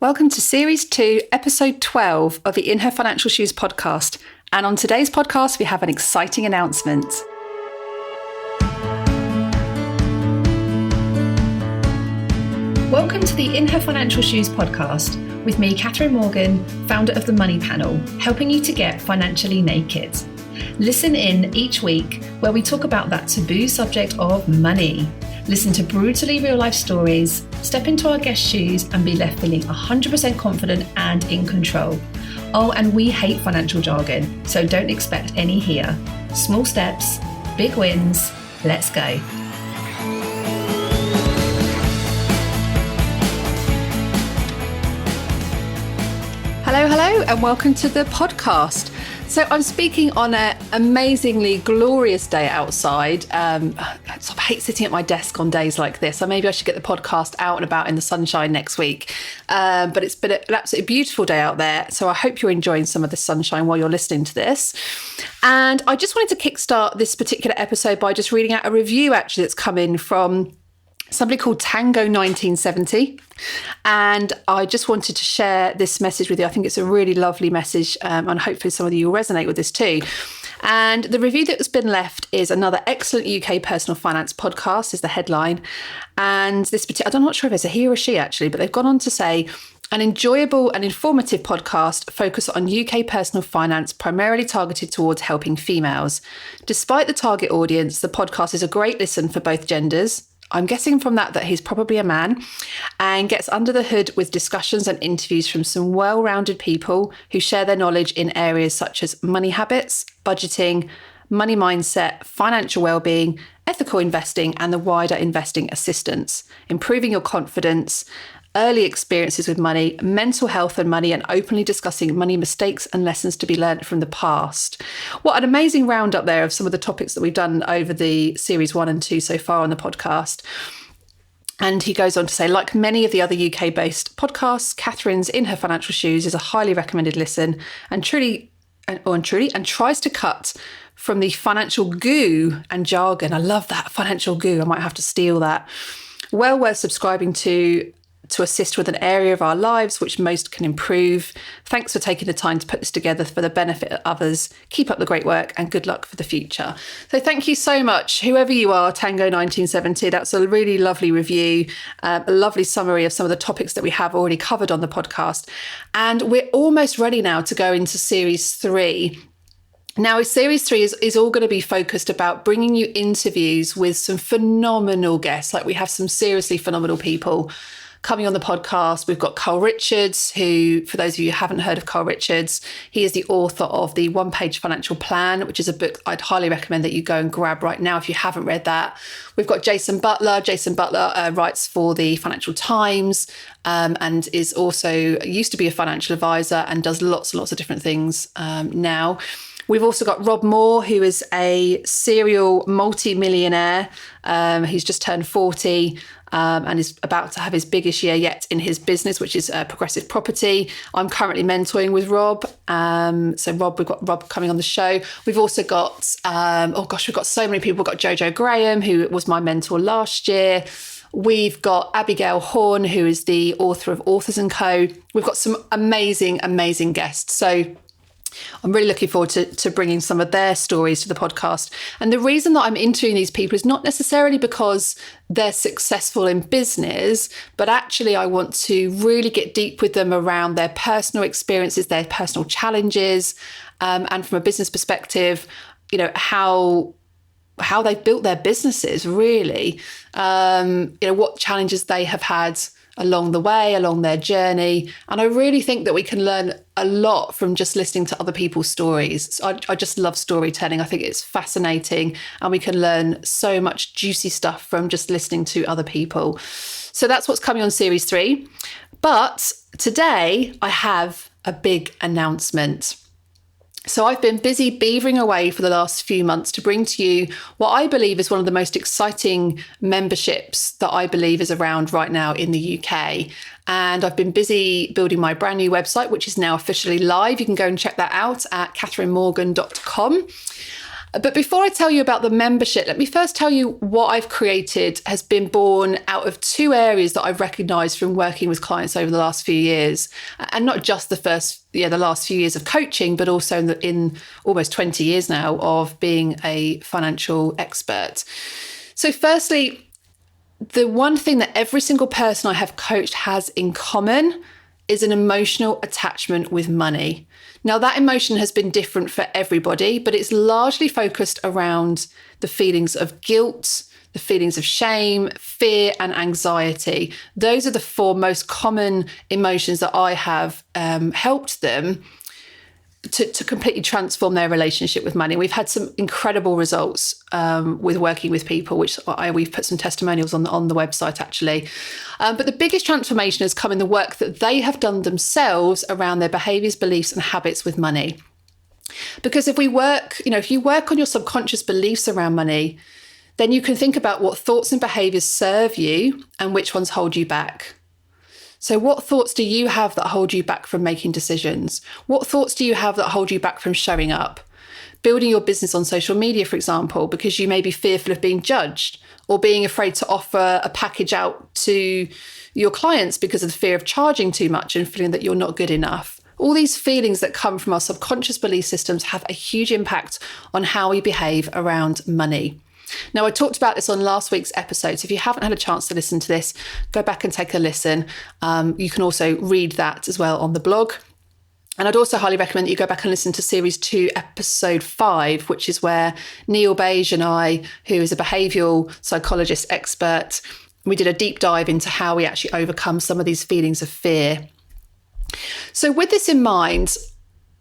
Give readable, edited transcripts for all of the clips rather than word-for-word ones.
Welcome to Series 2, Episode 12 of the In Her Financial Shoes podcast. And on today's podcast, we have an exciting announcement. Welcome to the In Her Financial Shoes podcast with me, Catherine Morgan, founder of The Money Panel, helping you to get financially naked. Listen in each week where we talk about that taboo subject of money. Listen to brutally real-life stories, step into our guest shoes and be left feeling 100% confident and in control. Oh, and we hate financial jargon, so don't expect any here. Small steps, big wins, let's go. Hello, and welcome to the podcast. So I'm speaking on an amazingly glorious day outside. I sort of hate sitting at my desk on days like this. So maybe I should get the podcast out and about in the sunshine next week. But it's been an absolutely beautiful day out there. So I hope you're enjoying some of the sunshine while you're listening to this. And I just wanted to kickstart this particular episode by just reading out a review actually that's come in from somebody called Tango 1970. And I just wanted to share this message with you. I think it's a really lovely message, and hopefully some of you will resonate with this too. And the review that's been left is another excellent UK personal finance podcast is the headline. And this particular, I'm not sure if it's a he or a she actually, but they've gone on to say, an enjoyable and informative podcast focused on UK personal finance, primarily targeted towards helping females. Despite the target audience, the podcast is a great listen for both genders. I'm guessing from that he's probably a man, and gets under the hood with discussions and interviews from some well-rounded people who share their knowledge in areas such as money habits, budgeting, money mindset, financial well-being, ethical investing, and the wider investing assistance, improving your confidence, early experiences with money, mental health and money, and openly discussing money mistakes and lessons to be learned from the past. What an amazing roundup there of some of the topics that we've done over the series 1 and 2 so far on the podcast. And he goes on to say, like many of the other UK-based podcasts, Catherine's In Her Financial Shoes is a highly recommended listen and tries to cut from the financial goo and jargon. I love that, financial goo. I might have to steal that. Well worth subscribing to assist with an area of our lives which most can improve. Thanks for taking the time to put this together for the benefit of others. Keep up the great work and good luck for the future. So thank you so much, whoever you are, Tango 1970. That's a really lovely review, a lovely summary of some of the topics that we have already covered on the podcast. And we're almost ready now to go into Series 3. Now, Series 3 is all going to be focused about bringing you interviews with some phenomenal guests. Like we have some seriously phenomenal people coming on the podcast. We've got Carl Richards, who, for those of you who haven't heard of Carl Richards, he is the author of the One Page Financial Plan, which is a book I'd highly recommend that you go and grab right now if you haven't read that. We've got Jason Butler. Jason Butler writes for the Financial Times and is also used to be a financial advisor and does lots and lots of different things now. We've also got Rob Moore, who is a serial multi-millionaire. He's just turned 40 and is about to have his biggest year yet in his business, which is progressive property. I'm currently mentoring with Rob. We've got Rob coming on the show. We've also got, we've got so many people. We've got Jojo Graham, who was my mentor last year. We've got Abigail Horne, who is the author of Authors & Co. We've got some amazing, amazing guests. So I'm really looking forward to bringing some of their stories to the podcast. And the reason that I'm interviewing these people is not necessarily because they're successful in business, but actually I want to really get deep with them around their personal experiences, their personal challenges, and from a business perspective, you know, how they've built their businesses, really, what challenges they have had along the way, along their journey. And I really think that we can learn a lot from just listening to other people's stories. So I just love storytelling. I think it's fascinating and we can learn so much juicy stuff from just listening to other people. So that's what's coming on Series 3. But today I have a big announcement. So I've been busy beavering away for the last few months to bring to you what I believe is one of the most exciting memberships that I believe is around right now in the UK. And I've been busy building my brand new website, which is now officially live. You can go and check that out at catherinemorgan.com. But before I tell you about the membership, let me first tell you what I've created has been born out of two areas that I've recognised from working with clients over the last few years. And not just the last few years of coaching, but also in almost 20 years now of being a financial expert. So firstly, the one thing that every single person I have coached has in common is an emotional attachment with money. Now, that emotion has been different for everybody, but it's largely focused around the feelings of guilt, the feelings of shame, fear, and anxiety. Those are the four most common emotions that I have helped them to completely transform their relationship with money. We've had some incredible results with working with people, which we've put some testimonials on the website actually. But the biggest transformation has come in the work that they have done themselves around their behaviours, beliefs, and habits with money. Because if you work on your subconscious beliefs around money, then you can think about what thoughts and behaviours serve you and which ones hold you back. So what thoughts do you have that hold you back from making decisions? What thoughts do you have that hold you back from showing up? Building your business on social media, for example, because you may be fearful of being judged, or being afraid to offer a package out to your clients because of the fear of charging too much and feeling that you're not good enough. All these feelings that come from our subconscious belief systems have a huge impact on how we behave around money. Now, I talked about this on last week's episode, so if you haven't had a chance to listen to this, go back and take a listen. You can also read that as well on the blog. And I'd also highly recommend that you go back and listen to Series 2, Episode 5, which is where Neil Beige and I, who is a behavioural psychologist expert, we did a deep dive into how we actually overcome some of these feelings of fear. So with this in mind,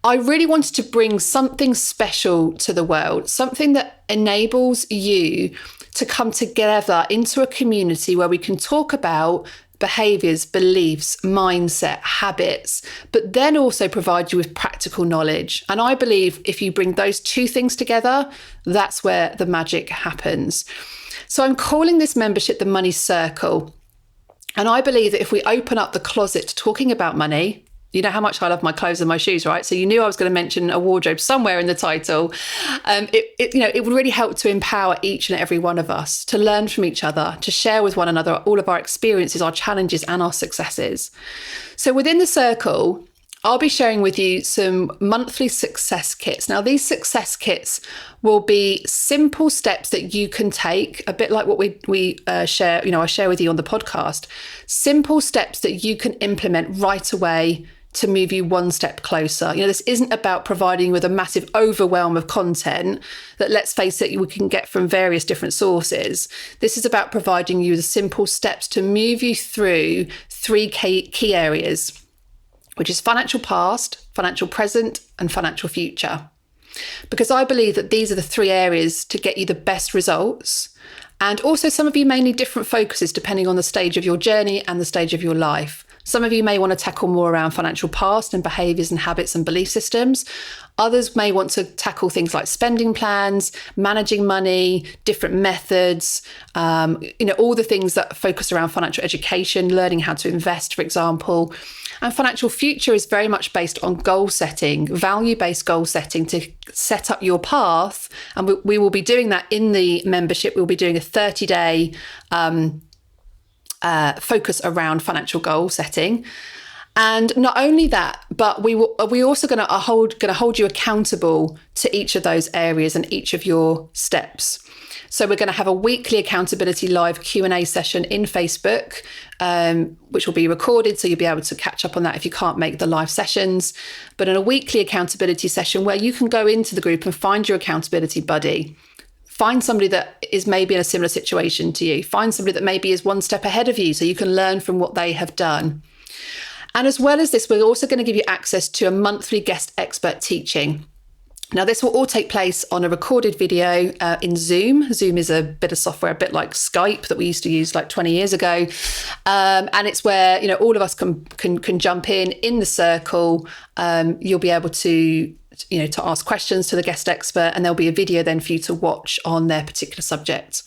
I really wanted to bring something special to the world, something that enables you to come together into a community where we can talk about behaviours, beliefs, mindset, habits, but then also provide you with practical knowledge. And I believe if you bring those two things together, that's where the magic happens. So I'm calling this membership the Money Circle. And I believe that if we open up the closet to talking about money, you know how much I love my clothes and my shoes, right? So you knew I was going to mention a wardrobe somewhere in the title. It would really help to empower each and every one of us to learn from each other, to share with one another all of our experiences, our challenges, and our successes. So within the circle, I'll be sharing with you some monthly success kits. Now, these success kits will be simple steps that you can take, a bit like what we share. I share with you on the podcast. Simple steps that you can implement right away to move you one step closer. This isn't about providing you with a massive overwhelm of content that, let's face it, we can get from various different sources. This is about providing you the simple steps to move you through three key areas, which is financial past, financial present, and financial future. Because I believe that these are the three areas to get you the best results. And also some of you may need different focuses depending on the stage of your journey and the stage of your life. Some of you may want to tackle more around financial past and behaviours and habits and belief systems. Others may want to tackle things like spending plans, managing money, different methods, all the things that focus around financial education, learning how to invest, for example. And financial future is very much based on goal setting, value-based goal setting to set up your path. And we will be doing that in the membership. We'll be doing a 30-day focus around financial goal setting. And not only that, but we're also going to hold you accountable to each of those areas and each of your steps. So we're going to have a weekly accountability live Q&A session in Facebook, which will be recorded. So you'll be able to catch up on that if you can't make the live sessions. But in a weekly accountability session where you can go into the group and find your accountability buddy. Find somebody that is maybe in a similar situation to you. Find somebody that maybe is one step ahead of you so you can learn from what they have done. And as well as this, we're also going to give you access to a monthly guest expert teaching. Now, this will all take place on a recorded video in Zoom. Zoom is a bit of software, a bit like Skype that we used to use like 20 years ago. And it's where, all of us can jump in the circle. You'll be able to ask questions to the guest expert, and there'll be a video then for you to watch on their particular subject.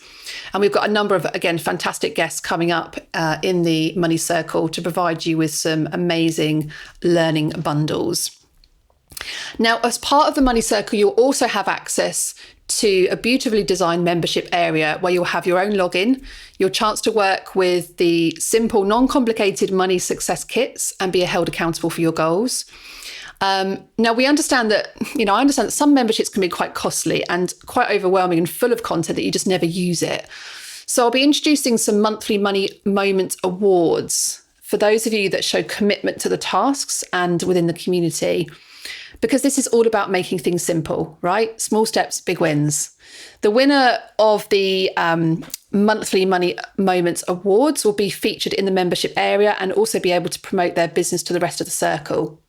And we've got a number of, again, fantastic guests coming up in the Money Circle to provide you with some amazing learning bundles. Now, as part of the Money Circle, you'll also have access to a beautifully designed membership area where you'll have your own login, your chance to work with the simple, non-complicated money success kits and be held accountable for your goals. Now, we understand that, I understand that some memberships can be quite costly and quite overwhelming and full of content that you just never use it. So I'll be introducing some monthly Money Moment awards for those of you that show commitment to the tasks and within the community, because this is all about making things simple, right? Small steps, big wins. The winner of the monthly Money Moments awards will be featured in the membership area and also be able to promote their business to the rest of the circle.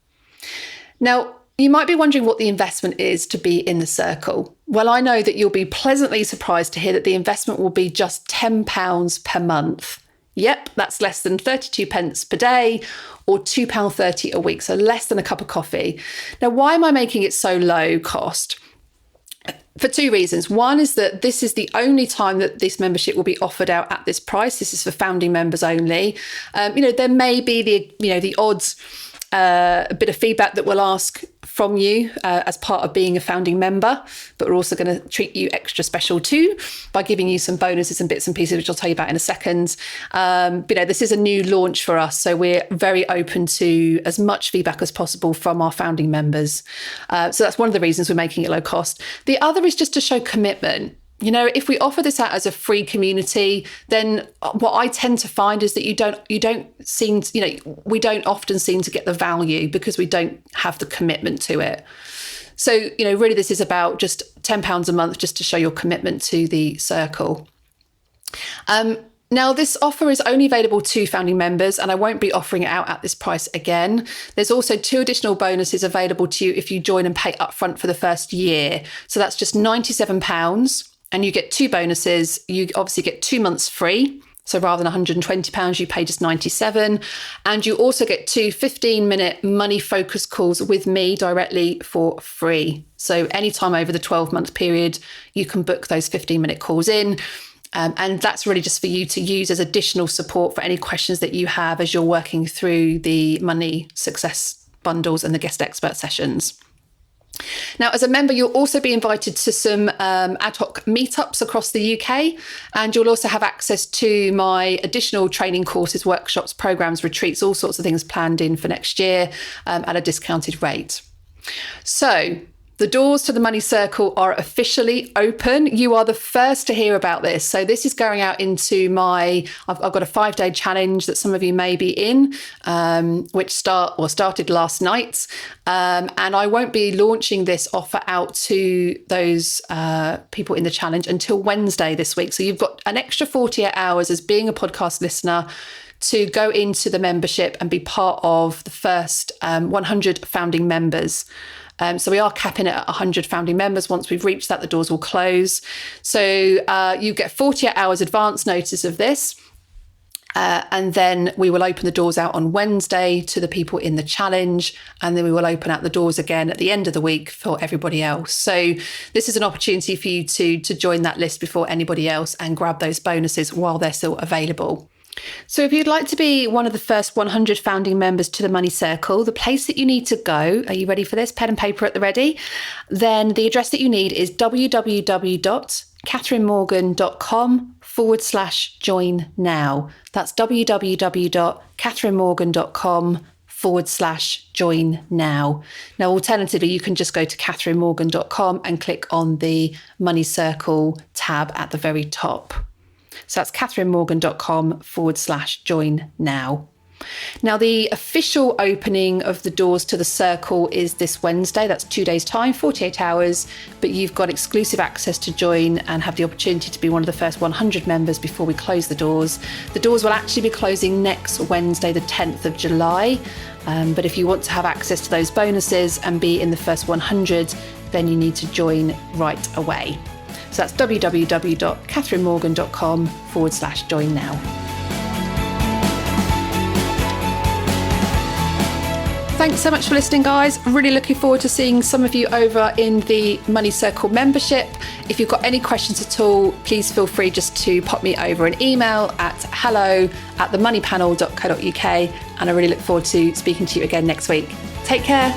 Now, you might be wondering what the investment is to be in the circle. Well, I know that you'll be pleasantly surprised to hear that the investment will be just £10 per month. Yep, that's less than 32 pence per day or £2.30 a week, so less than a cup of coffee. Now, why am I making it so low cost? For two reasons. One is that this is the only time that this membership will be offered out at this price. This is for founding members only. There may be the odds a bit of feedback that we'll ask from you as part of being a founding member, but we're also going to treat you extra special too by giving you some bonuses and bits and pieces, which I'll tell you about in a second. This is a new launch for us, so we're very open to as much feedback as possible from our founding members. So that's one of the reasons we're making it low cost. The other is just to show commitment. If we offer this out as a free community, then what I tend to find is that we don't often seem to get the value because we don't have the commitment to it. So, really this is about just £10 a month just to show your commitment to the circle. Now, this offer is only available to founding members, and I won't be offering it out at this price again. There's also 2 additional bonuses available to you if you join and pay upfront for the first year. So that's just £97. And you get 2 bonuses. You obviously get 2 months free. So rather than £120, you pay just £97. And you also get 2 15-minute money focus calls with me directly for free. So anytime over the 12-month period, you can book those 15-minute calls in. And that's really just for you to use as additional support for any questions that you have as you're working through the money success bundles and the guest expert sessions. Now, as a member, you'll also be invited to some ad hoc meetups across the UK, and you'll also have access to my additional training courses, workshops, programs, retreats, all sorts of things planned in for next year at a discounted rate. So the doors to the Money Circle are officially open. You are the first to hear about this. So this is going out into I've got a 5-day challenge that some of you may be in, which started last night. And I won't be launching this offer out to those people in the challenge until Wednesday this week. So you've got an extra 48 hours as being a podcast listener to go into the membership and be part of the first 100 founding members. So we are capping it at 100 founding members. Once we've reached that, the doors will close. So you get 48 hours advance notice of this. And then we will open the doors out on Wednesday to the people in the challenge. And then we will open out the doors again at the end of the week for everybody else. So this is an opportunity for you to join that list before anybody else and grab those bonuses while they're still available. So if you'd like to be one of the first 100 founding members to the Money Circle, the place that you need to go, are you ready for this? Pen and paper at the ready? Then the address that you need is www.catherinemorgan.com/join now. That's www.catherinemorgan.com/join now. Now, alternatively, you can just go to catherinemorgan.com and click on the Money Circle tab at the very top. So that's catherinemorgan.com/join now. Now, the official opening of the doors to the circle is this Wednesday. That's 2 days' time, 48 hours, but you've got exclusive access to join and have the opportunity to be one of the first 100 members before we close the doors. The doors will actually be closing next Wednesday, the 10th of July. But if you want to have access to those bonuses and be in the first 100, then you need to join right away. So that's www.catherinemorgan.com/join now. Thanks so much for listening, guys. Really looking forward to seeing some of you over in the Money Circle membership. If you've got any questions at all, please feel free just to pop me over an email at hello@themoneypanel.co.uk. And I really look forward to speaking to you again next week. Take care.